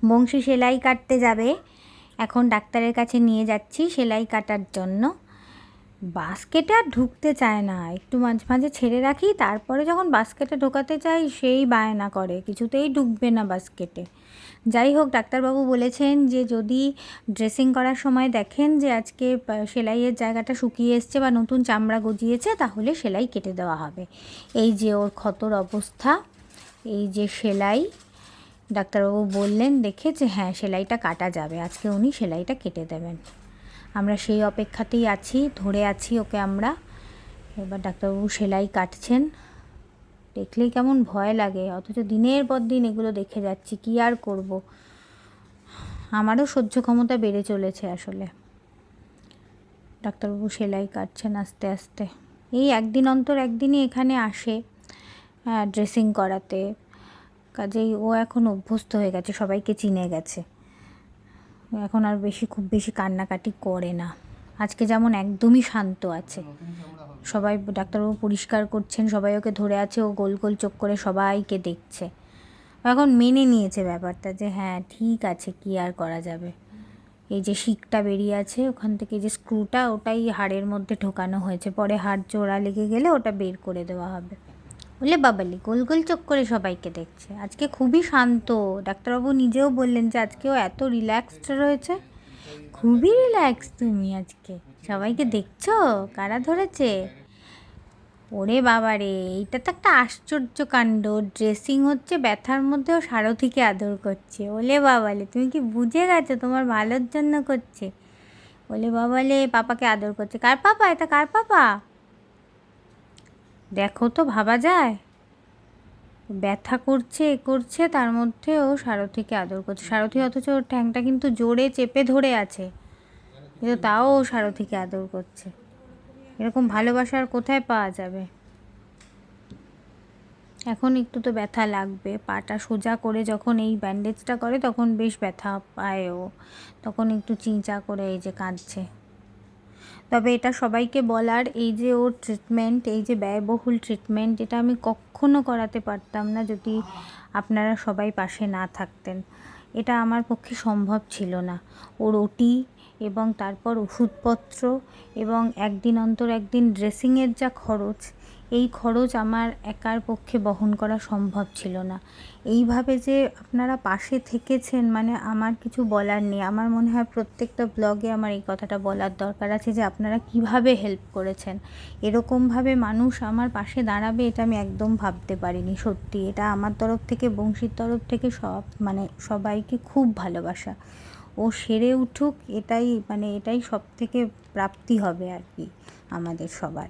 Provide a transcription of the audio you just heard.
বংশী সেলাই কাটতে যাবে, এখন ডাক্তারের কাছে নিয়ে যাচ্ছি সেলাই কাটার জন্য। বাস্কেটে আর ঢুকতে চায় না, একটু মাঝে মাঝে ছেড়ে রাখি, তারপরে যখন বাস্কেটে ঢোকাতে চাই সেই বায়না করে, কিছুতেই ঢুকবে না বাস্কেটে। যাই হোক, ডাক্তারবাবু বলেছেন যে যদি ড্রেসিং করার সময় দেখেন যে আজকে সেলাইয়ের জায়গাটা শুকিয়ে এসছে বা নতুন চামড়া গজিয়েছে, তাহলে সেলাই কেটে দেওয়া হবে। এই যে ওর ক্ষতর অবস্থা, এই যে সেলাই, ডাক্তারবাবু বললেন দেখে যে হ্যাঁ সেলাইটা কাটা যাবে, আজকে উনি সেলাইটা কেটে দেবেন। আমরা সেই অপেক্ষাতেই আছি, ধরে আছি ওকে আমরা। এবার ডাক্তারবাবু সেলাই কাটছেন, দেখলেই কেমন ভয় লাগে, অথচ দিনের পর দিন এগুলো দেখে যাচ্ছি, কি আর করব। আমারও সহ্য ক্ষমতা বেড়ে চলেছে আসলে। ডাক্তারবাবু সেলাই কাটছেন আস্তে আস্তে। এই একদিন অন্তর একদিনই এখানে আসে ড্রেসিং করাতে, কাজেই ও এখন অভ্যস্ত হয়ে গেছে, সবাইকে চিনে গেছে, এখন আর খুব বেশি কান্নাকাটি করে না। আজকে যেমন একদমই শান্ত আছে। সবাই, ডাক্তারবাবু পরিষ্কার করছেন, সবাই ওকে ধরে আছে, ও গোল গোল চোখ করে সবাইকে দেখছে। এখন মেনে নিয়েছে ব্যাপারটা যে হ্যাঁ ঠিক আছে, কি আর করা যাবে। এই যে শিকটা বেরিয়ে আছে ওখান থেকে, যে স্ক্রুটা, ওটাই হাড়ের মধ্যে ঢোকানো হয়েছে, পরে হাড় জোড়া লেগে গেলে ওটা বের করে দেওয়া হবে। বলে বাবালি গোল গোল চোখ করে সবাইকে দেখছে। আজকে খুবই শান্ত, ডাক্তারবাবু নিজেও বললেন যে আজকেও এত রিল্যাক্সড রয়েছে। খুবই রিল্যাক্স তুমি আজকে, সবাইকে দেখছো কারা ধরেছে। ওরে বাবা রে, এইটা তো একটা আশ্চর্য কাণ্ড, ড্রেসিং হচ্ছে ব্যথার মধ্যেও সারথিকে আদর করছে। ওলে বাবালে, তুমি কি বুঝে গেছো তোমার ভালোর জন্য করছে। ওলে বাবালে, পাপাকে আদর করছে। কার পাপা এটা, কার পাপা দেখো তো, ভাবা যায়। ব্যথা করছে করছে, তার মধ্যে ও সারথিকে আদর করছে। সারথি অথচ ওর ঠ্যাংটা কিন্তু জোরে চেপে ধরে আছে, কিন্তু তাও ও সারথিকে আদর করছে। এরকম ভালোবাসা আর কোথায় পাওয়া যাবে। এখন একটু তো ব্যথা লাগবে, পাটা সোজা করে যখন এই ব্যান্ডেজটা করে তখন বেশ ব্যথা পায় ও, তখন একটু চিঁচা করে এই যে কাঁদছে। তবে এটা সবাইকে বলার, এই যে ওর ট্রিটমেন্ট, এই যে ব্যয়বহুল ট্রিটমেন্ট, এটা আমি কখনো করাতে পারতাম না যদি আপনারা সবাই পাশে না থাকতেন। এটা আমার পক্ষে সম্ভব ছিল না। ওর ওটি এবং তারপর ওষুধপত্র এবং একদিন অন্তর একদিন ড্রেসিংয়ের যা খরচ, এই খরচ আমার একার পক্ষে বহন করা সম্ভব ছিল না। এইভাবে যে আপনারা পাশে থেকেছেন, মানে আমার কিছু বলার নেই। আমার মনে হয় প্রত্যেকটা ব্লগে আমার এই কথাটা বলার দরকার আছে যে আপনারা কিভাবে হেল্প করেছেন। এরকমভাবে মানুষ আমার পাশে দাঁড়াবে এটা আমি একদম ভাবতে পারিনি। সত্যি এটা আমার তরফ থেকে, বংশীর তরফ থেকে সবাইকে খুব ভালোবাসা। ও সেরে উঠুক, এটাই সব থেকে প্রাপ্তি হবে আর কি আমাদের সবার।